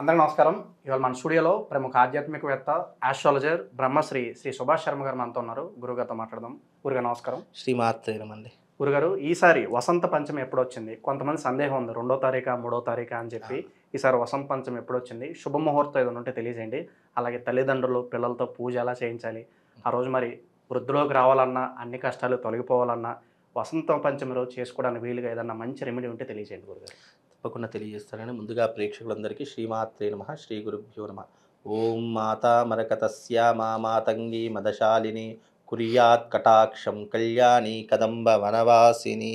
అందరికీ నమస్కారం. ఇవాళ మన స్టూడియోలో ప్రముఖ ఆధ్యాత్మికవేత్త, ఆస్ట్రాలజర్ బ్రహ్మశ్రీ శ్రీ సుభాష్ శర్మ గారు మనతో ఉన్నారు. గురుగారితో మాట్లాడదాం. గురుగారు నమస్కారం. శ్రీమాత్రేనమండి. గురుగారు, ఈసారి వసంత పంచమి ఎప్పుడొచ్చింది? కొంతమంది సందేహం ఉంది, 2వ తారీఖా 3వ తారీఖా అని చెప్పి. ఈసారి వసంత పంచమి ఎప్పుడొచ్చింది? శుభముహూర్తం ఏదైనా ఉంటే తెలియజేయండి. అలాగే తల్లిదండ్రులు పిల్లలతో పూజ ఎలా చేయించాలి, ఆ రోజు మరి వృద్ధిలోకి రావాలన్నా, అన్ని కష్టాలు తొలగిపోవాలన్నా, వసంత పంచమి రోజు చేసుకోవడానికి వీలుగా ఏదన్నా మంచి రెమెడీ ఉంటే తెలియజేయండి గురుగారు. తప్పకుండా తెలియజేస్తానని ముందుగా ప్రేక్షకులందరికీ శ్రీమాత్రే నమః, శ్రీ గురుభ్యో నమః. ఓం మాతా మరకతస్యా మా మాతంగి మదశాలిని కుర్యాత్ కటాక్షం కళ్యాణి కదంబ వనవాసిని.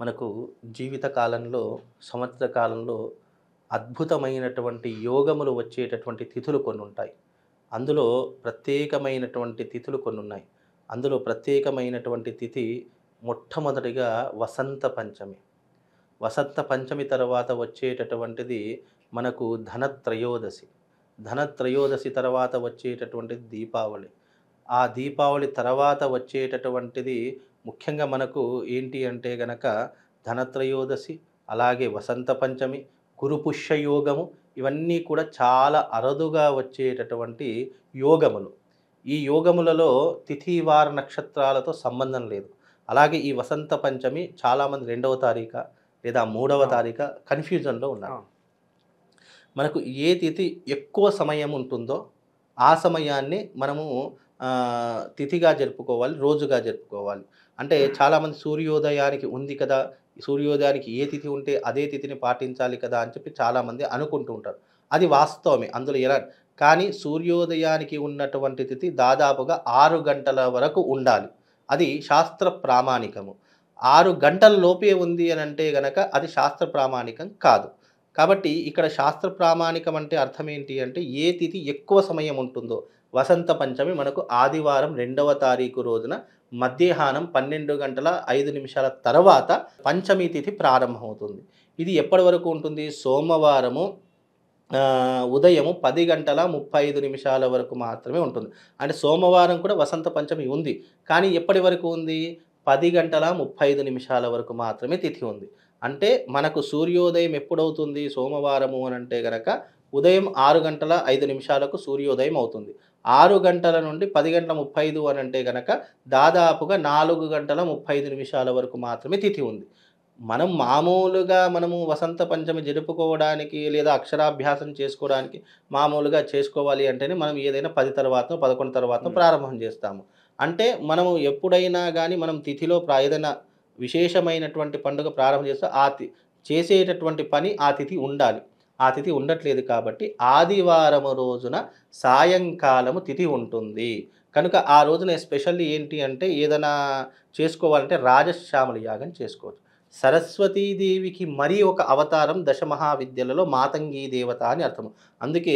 మనకు జీవిత కాలంలో, సంవత్సర కాలంలో అద్భుతమైనటువంటి యోగములు వచ్చేటటువంటి తిథులు కొన్ని ఉంటాయి. అందులో ప్రత్యేకమైనటువంటి తిథులు కొన్ని ఉన్నాయి. అందులో ప్రత్యేకమైనటువంటి తిథి మొట్టమొదటిగా వసంత పంచమి. వసంత పంచమి తర్వాత వచ్చేటటువంటిది మనకు ధనత్రయోదశి. ధనత్రయోదశి తర్వాత వచ్చేటటువంటిది దీపావళి. ఆ దీపావళి తర్వాత వచ్చేటటువంటిది ముఖ్యంగా మనకు ఏంటి అంటే గనక ధనత్రయోదశి, అలాగే వసంత పంచమి, గురుపుష్య యోగము, ఇవన్నీ కూడా చాలా అరుదుగా వచ్చేటటువంటి యోగములు. ఈ యోగములలో తిథివార నక్షత్రాలతో సంబంధం లేదు. అలాగే ఈ వసంత పంచమి చాలామంది 2వ తారీఖు లేదా 3వ తారీఖు కన్ఫ్యూజన్లో ఉన్నారు. మనకు ఏ తిథి ఎక్కువ సమయం ఉంటుందో ఆ సమయాన్ని మనము తిథిగా జరుపుకోవాలి, రోజుగా జరుపుకోవాలి. అంటే చాలామంది సూర్యోదయానికి ఉంది కదా, సూర్యోదయానికి ఏ తిథి ఉంటే అదే తిథిని పాటించాలి కదా అని చెప్పి చాలామంది అనుకుంటూ ఉంటారు. అది వాస్తవమే, అందులో ఎలా. కానీ సూర్యోదయానికి ఉన్నటువంటి తిథి దాదాపుగా 6 గంటల వరకు ఉండాలి. అది శాస్త్ర ప్రామాణికము. 6 గంటల లోపే ఉంది అని అంటే గనక అది శాస్త్ర ప్రామాణికం కాదు. కాబట్టి ఇక్కడ శాస్త్ర ప్రామాణికం అంటే అర్థం ఏంటి అంటే ఏ తిథి ఎక్కువ సమయం ఉంటుందో. వసంత పంచమి మనకు ఆదివారం 2వ తారీఖు రోజున మధ్యాహ్నం 12:05 తర్వాత పంచమి తిథి ప్రారంభమవుతుంది. ఇది ఎప్పటి వరకు ఉంటుంది? సోమవారము ఉదయము 10:35 వరకు మాత్రమే ఉంటుంది. అంటే సోమవారం కూడా వసంత పంచమి ఉంది, కానీ ఎప్పటి వరకు ఉంది? 10:35 వరకు మాత్రమే తిథి ఉంది. అంటే మనకు సూర్యోదయం ఎప్పుడవుతుంది సోమవారము అని అంటే గనక ఉదయం 6:05 సూర్యోదయం అవుతుంది. 6 గంటల నుండి 10:35 అని అంటే గనక దాదాపుగా 4:35 వరకు మాత్రమే తిథి ఉంది. మనం మామూలుగా వసంత పంచమి జరుపుకోవడానికి లేదా అక్షరాభ్యాసం చేసుకోవడానికి మామూలుగా చేసుకోవాలి అంటేనే మనం ఏదైనా 10 తర్వాతనో 11 తర్వాతనో ప్రారంభం చేస్తాము. అంటే మనము ఎప్పుడైనా కానీ మనం తిథిలో ఏదైనా విశేషమైనటువంటి పండుగ ప్రారంభం చేస్తే చేసేటటువంటి పని ఆ తిథి ఉండాలి. ఆ తిథి ఉండట్లేదు కాబట్టి ఆదివారం రోజున సాయంకాలము తిథి ఉంటుంది. కనుక ఆ రోజున ఎస్పెషల్లీ ఏంటి అంటే ఏదైనా చేసుకోవాలంటే రాజశ్యామల యాగం చేసుకోవచ్చు. సరస్వతీదేవికి మరి ఒక అవతారం దశమహావిద్యలలో మాతంగీ దేవత అని అర్థము. అందుకే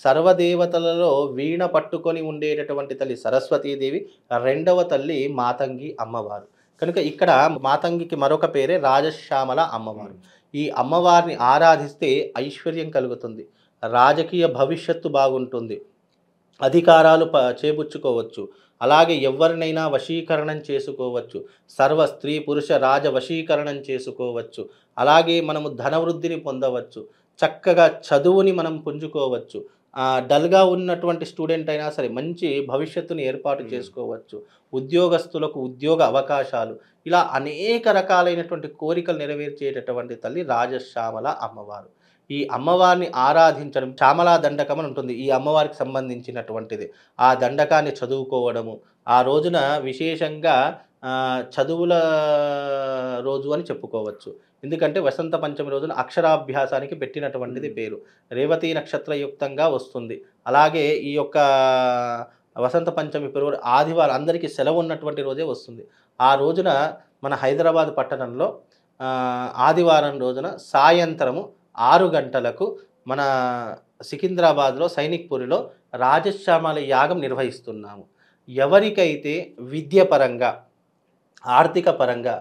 సర్వదేవతలలో వీణ పట్టుకొని ఉండేటటువంటి తల్లి సరస్వతీదేవి, 2వ తల్లి మాతంగి అమ్మవారు. కనుక ఇక్కడ మాతంగికి మరొక పేరే రాజశ్యామల అమ్మవారు. ఈ అమ్మవారిని ఆరాధిస్తే ఐశ్వర్యం కలుగుతుంది, రాజకీయ భవిష్యత్తు బాగుంటుంది, అధికారాలు చేపుచ్చుకోవచ్చు, అలాగే ఎవరినైనా వశీకరణం చేసుకోవచ్చు, సర్వ స్త్రీ పురుష రాజ వశీకరణం చేసుకోవచ్చు, అలాగే మనము ధనవృద్ధిని పొందవచ్చు, చక్కగా చదువుని మనం పుంజుకోవచ్చు, డల్గా ఉన్నటువంటి స్టూడెంట్ అయినా సరే మంచి భవిష్యత్తుని ఏర్పాటు చేసుకోవచ్చు, ఉద్యోగస్తులకు ఉద్యోగ అవకాశాలు, ఇలా అనేక రకాలైనటువంటి కోరికలు నెరవేర్చేటటువంటి తల్లి రాజశ్యామల అమ్మవారు. ఈ అమ్మవారిని ఆరాధించడం శ్యామలా దండకం అని ఉంటుంది, ఈ అమ్మవారికి సంబంధించినటువంటిది. ఆ దండకాన్ని చదువుకోవడము, ఆ రోజున విశేషంగా చదువుల రోజు అని చెప్పుకోవచ్చు. ఎందుకంటే వసంత పంచమి రోజున అక్షరాభ్యాసానికి పెట్టినటువంటిది పేరు. రేవతి నక్షత్రయుక్తంగా వస్తుంది. అలాగే ఈ యొక్క వసంత పంచమి ఆదివారం అందరికీ సెలవు ఉన్నటువంటి రోజే వస్తుంది. ఆ రోజున మన హైదరాబాద్ పట్టణంలో ఆదివారం రోజున సాయంత్రము 6 గంటలకు మన సికింద్రాబాద్లో సైనిక్పురిలో రాజశ్యామల యాగం నిర్వహిస్తున్నాము. ఎవరికైతే విద్య పరంగా, ఆర్థిక పరంగా,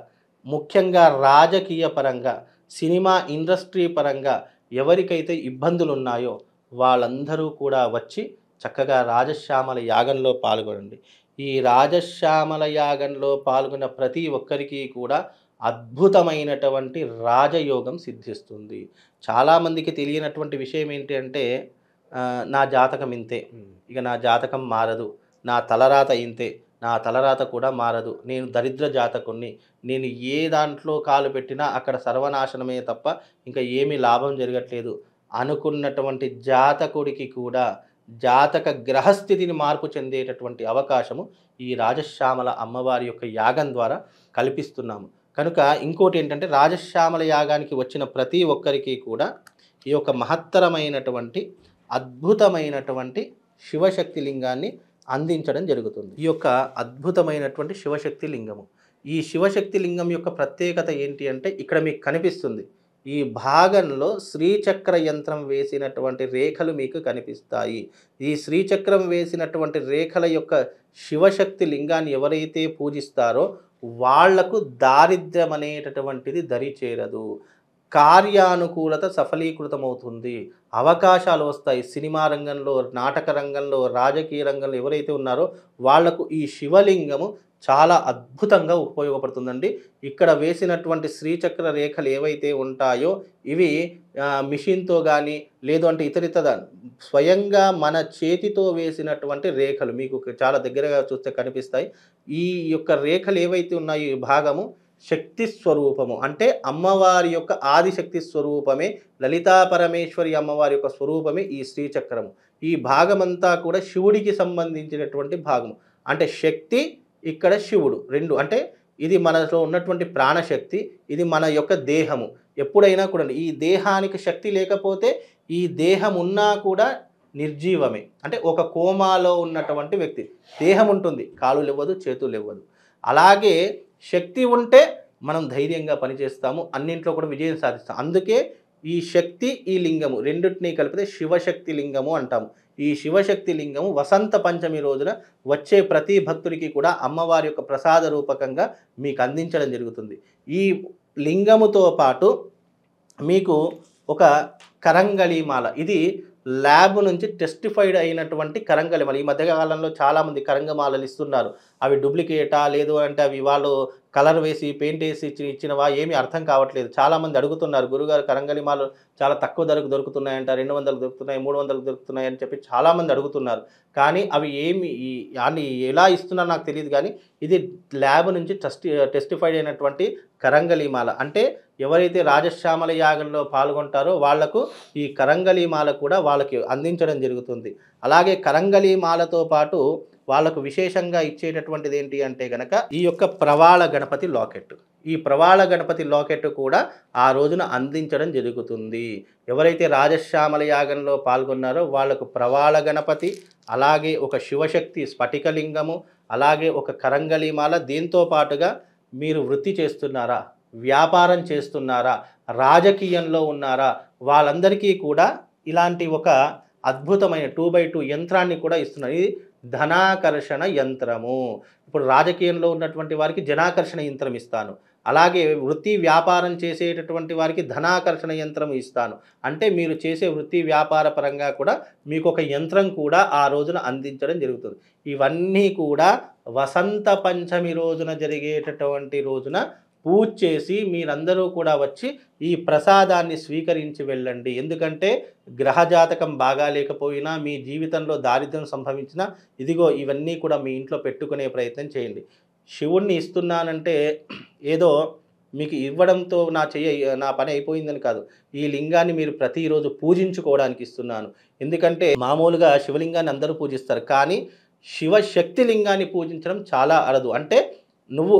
ముఖ్యంగా రాజకీయ పరంగా, సినిమా ఇండస్ట్రీ పరంగా ఎవరికైతే ఇబ్బందులు ఉన్నాయో వాళ్ళందరూ కూడా వచ్చి చక్కగా రాజశ్యామల యాగంలో పాల్గొనండి. ఈ రాజశ్యామల యాగంలో పాల్గొన్న ప్రతి ఒక్కరికి కూడా అద్భుతమైనటువంటి రాజయోగం సిద్ధిస్తుంది. చాలామందికి తెలియనటువంటి విషయం ఏంటి అంటే నా జాతకం ఇంతే, ఇక నా జాతకం మారదు, నా తలరాత ఇంతే, నా తలరాత కూడా మారదు, నేను దరిద్ర జాతకుణ్ణి, నేను ఏ దాంట్లో కాలు పెట్టినా అక్కడ సర్వనాశనమే తప్ప ఇంకా ఏమీ లాభం జరగట్లేదు అనుకున్నటువంటి జాతకుడికి కూడా జాతక గ్రహస్థితిని మార్పు చెందేటటువంటి అవకాశము ఈ రాజశ్యామల అమ్మవారి యొక్క యాగం ద్వారా కల్పిస్తున్నాము. కనుక ఇంకోటి ఏంటంటే రాజశ్యామల యాగానికి వచ్చిన ప్రతి ఒక్కరికి కూడా ఈ యొక్క మహత్తరమైనటువంటి అద్భుతమైనటువంటి శివశక్తి లింగాన్ని అందించడం జరుగుతుంది. ఈ యొక్క అద్భుతమైనటువంటి శివశక్తి లింగము, ఈ శివశక్తి లింగం యొక్క ప్రత్యేకత ఏంటి అంటే ఇక్కడ మీకు కనిపిస్తుంది, ఈ భాగంలో శ్రీచక్ర యంత్రం వేసినటువంటి రేఖలు మీకు కనిపిస్తాయి. ఈ శ్రీచక్రం వేసినటువంటి రేఖల యొక్క శివశక్తి లింగాన్ని ఎవరైతే పూజిస్తారో వాళ్లకు దారిద్ర్యం అనేటటువంటిది దరి చేరదు, కార్యానుకూలత సఫలీకృతమవుతుంది, అవకాశాలు వస్తాయి. సినిమా రంగంలో, నాటక రంగంలో, రాజకీయ రంగంలో ఎవరైతే ఉన్నారో వాళ్లకు ఈ శివలింగము చాలా అద్భుతంగా ఉపయోగపడుతుందండి. ఇక్కడ వేసినటువంటి శ్రీచక్ర రేఖలు ఏవైతే ఉంటాయో ఇవి మిషన్తో కానీ లేదు అంటే ఇతరితర స్వయంగా మన చేతితో వేసినటువంటి రేఖలు మీకు చాలా దగ్గరగా చూస్తే కనిపిస్తాయి. ఈ యొక్క రేఖలు ఏవైతే ఉన్నాయో ఈ భాగము శక్తి స్వరూపము, అంటే అమ్మవారి యొక్క ఆదిశక్తి స్వరూపమే, లలితా పరమేశ్వరి అమ్మవారి యొక్క స్వరూపమే ఈ శ్రీచక్రము. ఈ భాగమంతా కూడా శివుడికి సంబంధించినటువంటి భాగము, అంటే శక్తి ఇక్కడ శివుడు రెండు, అంటే ఇది మనలో ఉన్నటువంటి ప్రాణశక్తి, ఇది మన యొక్క దేహము. ఎప్పుడైనా కూడా ఈ దేహానికి శక్తి లేకపోతే ఈ దేహం ఉన్నా కూడా నిర్జీవమే, అంటే ఒక కోమాలో ఉన్నటువంటి వ్యక్తి. దేహం ఉంటుంది, కాళ్ళు లేవదు, చేతులు లేవదు. అలాగే శక్తి ఉంటే మనం ధైర్యంగా పనిచేస్తాము, అన్నింట్లో కూడా విజయం సాధిస్తాం. అందుకే ఈ శక్తి ఈ లింగము రెండింటినీ కలిపితే శివశక్తి లింగము అంటాము. ఈ శివశక్తి లింగము వసంత పంచమి రోజున వచ్చే ప్రతి భక్తుడికి కూడా అమ్మవారి యొక్క ప్రసాద రూపకంగా మీకు అందించడం జరుగుతుంది. ఈ లింగముతో పాటు మీకు ఒక కరంగళిమాల, ఇది ల్యాబ్ నుంచి టెస్టిఫైడ్ అయినటువంటి కరంగళిమాల. ఈ మధ్యకాలంలో చాలామంది కరంగమాలలు ఇస్తున్నారు, అవి డూప్లికేటా లేదు అంటే అవి వాళ్ళు కలర్ వేసి పెయింట్ వేసి ఇచ్చినవా ఏమీ అర్థం కావట్లేదు. చాలామంది అడుగుతున్నారు, గురుగారు కరంగళిమాలు చాలా తక్కువ ధరకు దొరుకుతున్నాయంట, 200 దొరుకుతున్నాయి, 300 దొరుకుతున్నాయి అని చెప్పి చాలామంది అడుగుతున్నారు. కానీ అవి అని ఎలా ఇస్తున్నారో నాకు తెలియదు, కానీ ఇది ల్యాబ్ నుంచి టెస్టిఫైడ్ అయినటువంటి కరంగళిమాల. అంటే ఎవరైతే రాజశ్యామల యాగంలో పాల్గొంటారో వాళ్లకు ఈ కరంగళిమాల కూడా వాళ్ళకి అందించడం జరుగుతుంది. అలాగే కరంగళిమాలతో పాటు వాళ్ళకు విశేషంగా ఇచ్చేటటువంటిది ఏంటి అంటే గనక ఈ యొక్క ప్రవాళ గణపతి లాకెట్. ఈ ప్రవాళ గణపతి లాకెట్ కూడా ఆ రోజున అందించడం జరుగుతుంది. ఎవరైతే రాజశ్యామల యాగంలో పాల్గొన్నారో వాళ్లకు ప్రవాళ గణపతి, అలాగే ఒక శివశక్తి స్ఫటికలింగము, అలాగే ఒక కరంగళిమాల. దీంతో పాటుగా మీరు వృత్తి చేస్తున్నారా, వ్యాపారం చేస్తున్నారా, రాజకీయంలో ఉన్నారా, వాళ్ళందరికీ కూడా ఇలాంటి ఒక అద్భుతమైన 2x2 యంత్రాన్ని కూడా ఇస్తున్నారు. ఇది ధనాకర్షణ యంత్రము. ఇప్పుడు రాజకీయంలో ఉన్నటువంటి వారికి జనాకర్షణ యంత్రం ఇస్తాను, అలాగే వృత్తి వ్యాపారం చేసేటటువంటి వారికి ధనాకర్షణ యంత్రం ఇస్తాను. అంటే మీరు చేసే వృత్తి వ్యాపార పరంగా కూడా మీకు ఒక యంత్రం కూడా ఆ రోజున అందించడం జరుగుతుంది. ఇవన్నీ కూడా వసంత పంచమి రోజున జరిగేటటువంటి రోజున పూజ చేసి మీరందరూ కూడా వచ్చి ఈ ప్రసాదాన్ని స్వీకరించి వెళ్ళండి. ఎందుకంటే గ్రహజాతకం బాగా లేకపోయినా, మీ జీవితంలో దారిద్ర్యం సంభవించినా ఇదిగో ఇవన్నీ కూడా మీ ఇంట్లో పెట్టుకునే ప్రయత్నం చేయండి. శివుణ్ణి ఇస్తున్నానంటే ఏదో మీకు ఇవ్వడంతో నా పని అయిపోయిందని కాదు. ఈ లింగాన్ని మీరు ప్రతిరోజు పూజించుకోవడానికి ఇస్తున్నాను. ఎందుకంటే మామూలుగా శివలింగాన్ని అందరూ పూజిస్తారు, కానీ శివశక్తి లింగాన్ని పూజించడం చాలా అరుదు. అంటే నువ్వు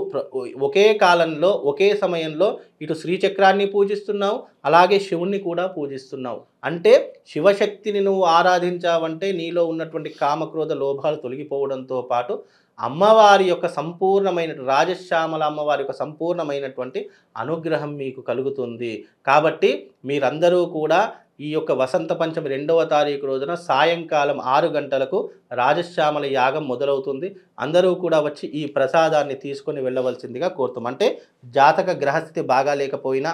ఒకే కాలంలో ఒకే సమయంలో ఇటు శ్రీచక్రాన్ని పూజిస్తున్నావు, అలాగే శివుణ్ణి కూడా పూజిస్తున్నావు. అంటే శివశక్తిని నువ్వు ఆరాధించావంటే నీలో ఉన్నటువంటి కామక్రోధ లోభాలు తొలగిపోవడంతో పాటు అమ్మవారి యొక్క సంపూర్ణమైన రాజశ్యామల అమ్మవారి యొక్క సంపూర్ణమైనటువంటి అనుగ్రహం మీకు కలుగుతుంది. కాబట్టి మీరందరూ కూడా ఈ యొక్క వసంత పంచమి 2వ తారీఖు రోజున సాయంకాలం 6 గంటలకు రాజశ్యామల యాగం మొదలవుతుంది. అందరూ కూడా వచ్చి ఈ ప్రసాదాన్ని తీసుకొని వెళ్ళవలసిందిగా కోరుతాం. అంటే జాతక గ్రహస్థితి బాగా లేకపోయినా,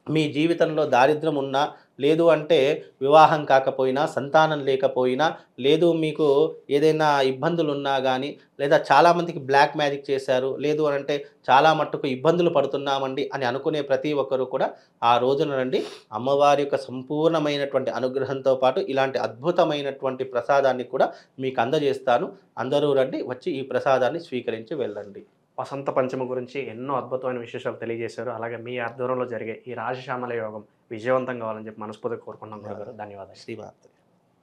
మీ జీవితంలో దారిద్ర్యం ఉన్నా, లేదు అంటే వివాహం కాకపోయినా, సంతానం లేకపోయినా, లేదు మీకు ఏదైనా ఇబ్బందులు ఉన్నా కానీ, లేదా చాలామందికి బ్లాక్ మ్యాజిక్ చేశారు, లేదు అని అంటే చాలా మట్టుకు ఇబ్బందులు పడుతున్నామండి అని అనుకునే ప్రతి ఒక్కరు కూడా ఆ రోజున రండి. అమ్మవారి యొక్క సంపూర్ణమైనటువంటి అనుగ్రహంతో పాటు ఇలాంటి అద్భుతమైనటువంటి ప్రసాదాన్ని కూడా మీకు అందజేస్తాను. అందరూ రండి, వచ్చి ఈ ప్రసాదాన్ని స్వీకరించి వెళ్ళండి. వసంత పంచమి గురించి ఎన్నో అద్భుతమైన విశేషాలు తెలియజేశారు. అలాగే మీ ఆధ్వర్యంలో జరిగే ఈ రాజశ్యామల యోగం విజయవంతం కావాలని చెప్పి మనస్ఫూర్తిగా కోరుకున్నాం గురుగారు. ధన్యవాదాలు. శ్రీమాత్రే.